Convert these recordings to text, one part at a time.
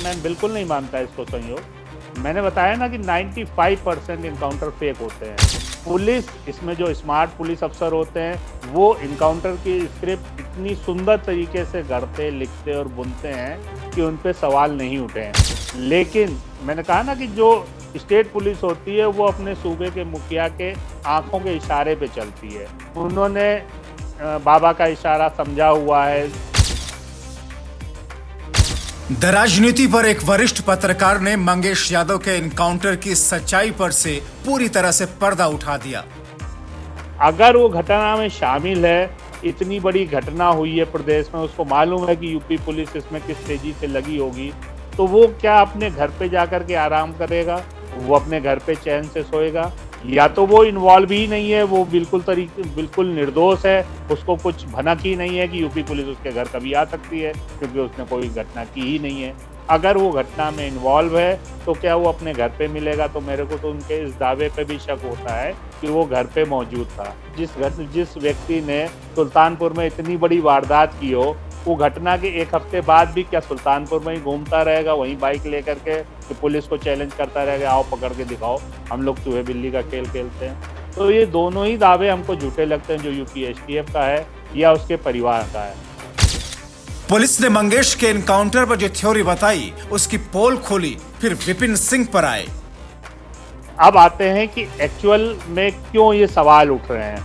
मैं बिल्कुल नहीं मानता इसको संयोग। मैंने बताया ना कि 95% इनकाउंटर फेक होते हैं। पुलिस इसमें जो स्मार्ट पुलिस अफसर होते हैं वो इनकाउंटर की स्क्रिप्ट इतनी सुंदर तरीके से गढ़ते, लिखते और बुनते हैं कि उन पे सवाल नहीं उठे हैं। लेकिन मैंने कहा ना कि जो स्टेट पुलिस होती है वो अपने सूबे के मुखिया के आंखों के इशारे पे चलती है। उन्होंने बाबा का इशारा समझा हुआ है। द राजनीति पर एक वरिष्ठ पत्रकार ने मंगेश यादव के एनकाउंटर की सच्चाई पर से पूरी तरह से पर्दा उठा दिया। अगर वो घटना में शामिल है, इतनी बड़ी घटना हुई है प्रदेश में, उसको मालूम है कि यूपी पुलिस इसमें किस तेजी से लगी होगी, तो वो क्या अपने घर पे जाकर के आराम करेगा? वो अपने घर पे चैन से सोएगा? या तो वो इन्वॉल्व ही नहीं है, वो बिल्कुल निर्दोष है, उसको कुछ भनक ही नहीं है कि यूपी पुलिस उसके घर कभी आ सकती है, क्योंकि उसने कोई घटना की ही नहीं है। अगर वो घटना में इन्वॉल्व है तो क्या वो अपने घर पे मिलेगा? तो मेरे को तो उनके इस दावे पे भी शक होता है कि वो घर पे मौजूद था। जिस व्यक्ति ने सुल्तानपुर में इतनी बड़ी वारदात की हो, वो घटना के एक हफ्ते बाद भी क्या सुल्तानपुर में ही घूमता रहेगा, वहीं बाइक लेकर के कि पुलिस को चैलेंज करता रहेगा, आओ पकड़ के दिखाओ, हम लोग चूहे बिल्ली का खेल खेलते हैं? तो ये दोनों ही दावे हमको झूठे लगते हैं, जो यूपी एसटीएफ का है या उसके परिवार का है। पुलिस ने मंगेश के एनकाउंटर पर जो थ्योरी बताई उसकी पोल खोली, फिर विपिन सिंह पर आए। अब आते हैं कि एक्चुअल में क्यों ये सवाल उठ रहे हैं।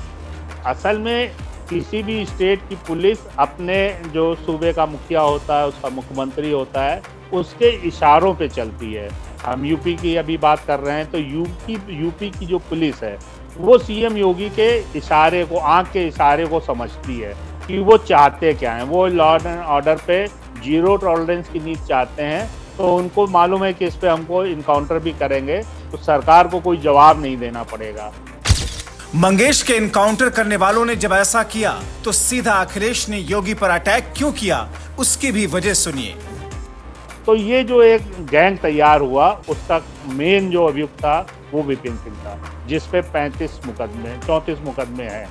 असल में किसी भी स्टेट की पुलिस अपने जो सूबे का मुखिया होता है, उसका मुख्यमंत्री होता है, उसके इशारों पे चलती है। हम यूपी की अभी बात कर रहे हैं तो यूपी की जो पुलिस है वो सीएम योगी के इशारे को, आंख के इशारे को समझती है कि वो चाहते क्या हैं। वो लॉ एंड ऑर्डर पे जीरो टॉलरेंस की नीति चाहते हैं, तो उनको मालूम है कि इस पे हमको इनकाउंटर भी करेंगे तो सरकार को कोई जवाब नहीं देना पड़ेगा। मंगेश के एनकाउंटर करने वालों ने जब ऐसा किया तो सीधा अखिलेश ने योगी पर अटैक क्यों किया, उसकी भी वजह सुनिए। तो ये जो एक गैंग तैयार हुआ, उसका मेन जो अभियुक्त था वो विपिन सिंह था, जिस पे 34 मुकदमे हैं।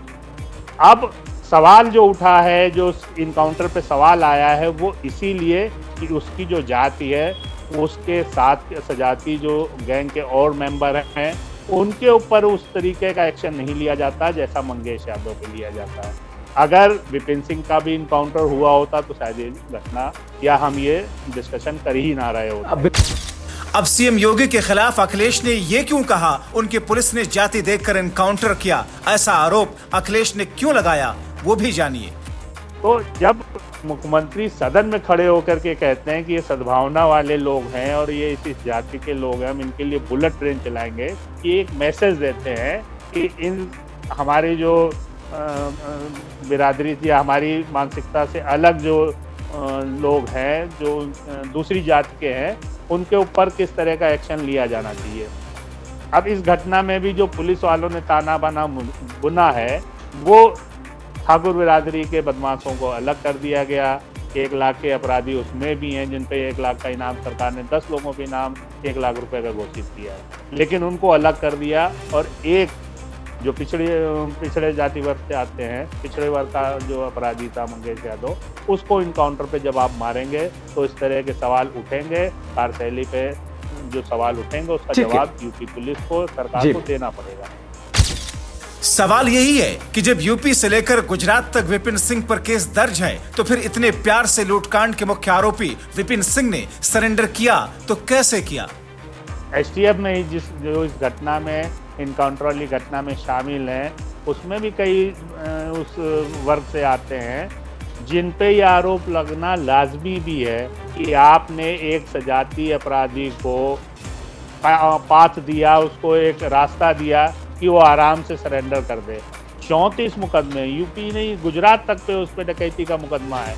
अब सवाल जो उठा है, जो इनकाउंटर पे सवाल आया है, वो इसीलिए कि उसकी जो जाति है, उसके साथ सजाती जो गैंग के और मेंबर हैं, उनके ऊपर उस तरीके का एक्शन नहीं लिया जाता जैसा मंगेश यादव पे लिया जाता है। अगर विपिन सिंह का भी इनकाउंटर हुआ होता तो शायद ये घटना या हम ये डिस्कशन कर ही ना रहे होते। अब सीएम योगी के खिलाफ अखिलेश ने ये क्यों कहा उनकी पुलिस ने जाति देखकर एनकाउंटर किया, ऐसा आरोप अखिलेश ने क्यों लगाया, वो भी जानिए। तो जब मुख्यमंत्री सदन में खड़े होकर के कहते हैं कि ये सद्भावना वाले लोग हैं और ये इस जाति के लोग हैं, हम इनके लिए बुलेट ट्रेन चलाएंगे, कि एक मैसेज देते हैं कि इन हमारी जो बिरादरी या हमारी मानसिकता से अलग जो लोग हैं, जो दूसरी जाति के हैं, उनके ऊपर किस तरह का एक्शन लिया जाना चाहिए। अब इस घटना में भी जो पुलिस वालों ने ताना बाना बुना है, वो ठाकुर बिरादरी के बदमाशों को अलग कर दिया गया। 1 लाख के अपराधी उसमें भी हैं जिन पे 1 लाख का इनाम, सरकार ने 10 लोगों के इनाम 1 लाख रुपए का घोषित किया है, लेकिन उनको अलग कर दिया। और एक जो पिछड़े जाति वर्ग से आते हैं, पिछड़े वर्ग का जो अपराधी था मंगेश यादव, उसको इनकाउंटर पे जब आप मारेंगे तो इस तरह के सवाल उठेंगे। कार्यशैली पे जो सवाल उठेंगे उसका जवाब यूपी पुलिस को, सरकार को देना पड़ेगा। सवाल यही है कि जब यूपी से लेकर गुजरात तक विपिन सिंह पर केस दर्ज है, तो फिर इतने प्यार से लूटकांड के मुख्य आरोपी विपिन सिंह ने सरेंडर किया तो कैसे किया? एसटीएफ में ही जो इस घटना में, इनकाउंटर वाली घटना में शामिल हैं, उसमें भी कई उस वर्ग से आते हैं जिन पे ये आरोप लगना लाजमी भी है कि आपने एक सजातीय अपराधी को पाथ दिया, उसको एक रास्ता दिया कि वो आराम से सरेंडर कर दे। 34 मुकदमे, यूपी नहीं गुजरात तक पे उस पर डकैती का मुकदमा है,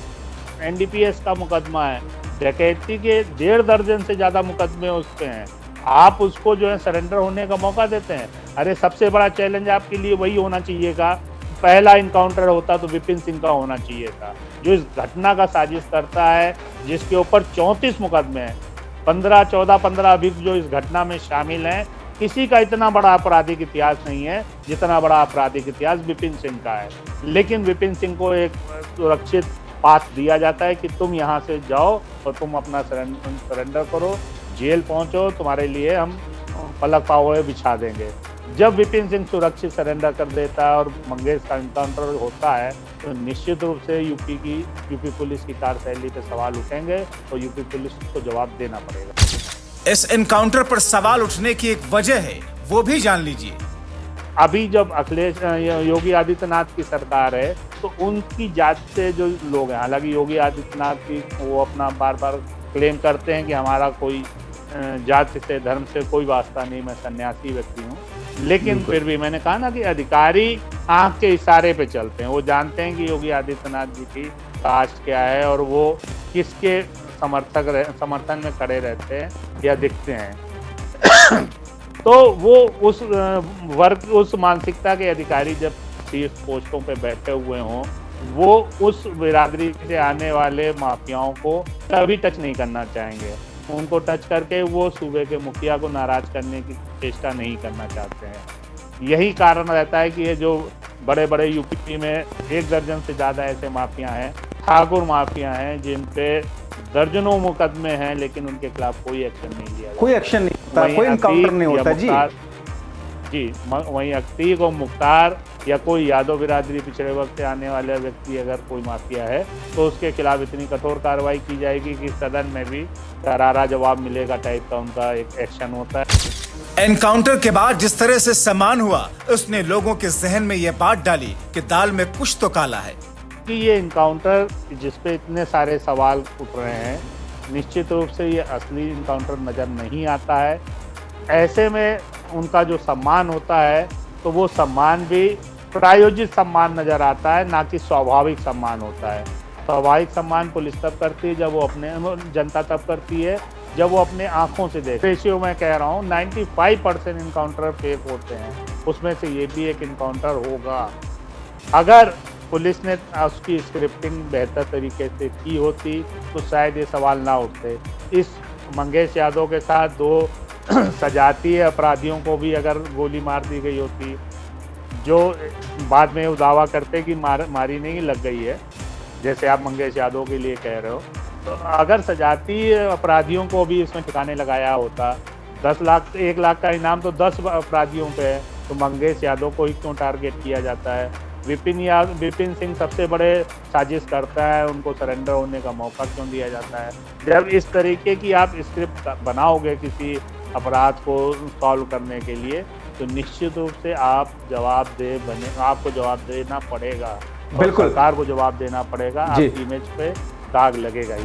एनडीपीएस का मुकदमा है, डकैती के 1.5 दर्जन से ज़्यादा मुकदमे उस पे हैं। आप उसको जो है सरेंडर होने का मौका देते हैं। अरे सबसे बड़ा चैलेंज आपके लिए वही होना चाहिए था, पहला इनकाउंटर होता तो विपिन सिंह का होना चाहिए था, जो इस घटना का साजिश करता है, जिसके ऊपर 34 मुकदमे हैं, 15 अभियुक्त जो इस घटना में शामिल हैं। किसी का इतना बड़ा आपराधिक इतिहास नहीं है जितना बड़ा आपराधिक इतिहास विपिन सिंह का है। लेकिन विपिन सिंह को एक सुरक्षित पाथ दिया जाता है कि तुम यहाँ से जाओ और तुम अपना सरेंडर करो, जेल पहुंचो, तुम्हारे लिए हम पलक पावड़े बिछा देंगे। जब विपिन सिंह सुरक्षित सरेंडर कर देता है और मंगेश का इनकाउंटर होता है तो निश्चित रूप से यूपी पुलिस की कार्यशैली पे सवाल उठेंगे और यूपी पुलिस को जवाब देना पड़ेगा। इस एनकाउंटर पर सवाल उठने की एक वजह है, वो भी जान लीजिए। अभी जब अखिलेश योगी आदित्यनाथ की सरकार है तो उनकी जात से जो लोग हैं, हालांकि योगी आदित्यनाथ की वो अपना बार बार क्लेम करते हैं कि हमारा कोई जाति से धर्म से कोई वास्ता नहीं, मैं सन्यासी व्यक्ति हूँ, लेकिन फिर भी मैंने कहा ना कि अधिकारी आंख के इशारे पे चलते हैं। वो जानते हैं कि योगी आदित्यनाथ जी की कास्ट क्या है और वो किसके समर्थन में खड़े रहते हैं या दिखते हैं। तो वो उस मानसिकता के अधिकारी जब शीर्ष पोस्टों पे बैठे हुए हों, वो उस बिरादरी से आने वाले माफियाओं को कभी टच नहीं करना चाहेंगे। उनको टच करके वो सूबे के मुखिया को नाराज करने की चेष्टा नहीं करना चाहते हैं। यही कारण रहता है कि ये जो बड़े बड़े यूपी में 1 दर्जन से ज़्यादा ऐसे माफिया हैं, ठाकुर माफिया हैं, जिन पे दर्जनों मुकदमे हैं, लेकिन उनके खिलाफ कोई एक्शन नहीं लिया जाता, कोई एक्शन नहीं होता, कोई एनकाउंटर नहीं होता जी। वहीं अतीक और मुख्तार या कोई यादव बिरादरी पिछड़े वर्ग से आने वाले व्यक्ति अगर कोई माफिया है तो उसके खिलाफ इतनी कठोर कार्रवाई की जाएगी कि सदन में भी करारा जवाब मिलेगा टाइप का उनका एक एक्शन होता है। एनकाउंटर के बाद जिस तरह से सम्मान हुआ, उसने लोगों के जहन में यह बात डाली कि दाल में कुछ तो काला है। कि ये इनकाउंटर जिसपे इतने सारे सवाल उठ रहे हैं, निश्चित रूप से ये असली इनकाउंटर नज़र नहीं आता है। ऐसे में उनका जो सम्मान होता है तो वो सम्मान भी प्रायोजित सम्मान नज़र आता है, ना कि स्वाभाविक सम्मान होता है। स्वाभाविक सम्मान पुलिस तब करती है जब वो अपने जनता तब करती है जब वो अपने आंखों से देखे। रेशियो मैं कह रहा हूँ 95% इनकाउंटर फेक होते हैं, उसमें से ये भी एक इनकाउंटर होगा। अगर पुलिस ने उसकी स्क्रिप्टिंग बेहतर तरीके से की होती तो शायद ये सवाल ना उठते। इस मंगेश यादव के साथ 2 सजातीय अपराधियों को भी अगर गोली मार दी गई होती, जो बाद में वो दावा करते कि मारी नहीं लग गई है, जैसे आप मंगेश यादव के लिए कह रहे हो, तो अगर सजातीय अपराधियों को भी इसमें ठिकाने लगाया होता, 1 लाख का इनाम तो 10 अपराधियों पे है, तो मंगेश यादव को ही क्यों टारगेट किया जाता है? विपिन सिंह सबसे बड़े साजिश करता है, उनको सरेंडर होने का मौका क्यों दिया जाता है? जब इस तरीके की आप स्क्रिप्ट बनाओगे किसी अपराध को सॉल्व करने के लिए तो निश्चित रूप से आपको जवाब देना पड़ेगा, बिल्कुल सरकार को जवाब देना पड़ेगा, आपकी इमेज पे दाग लगेगा ही।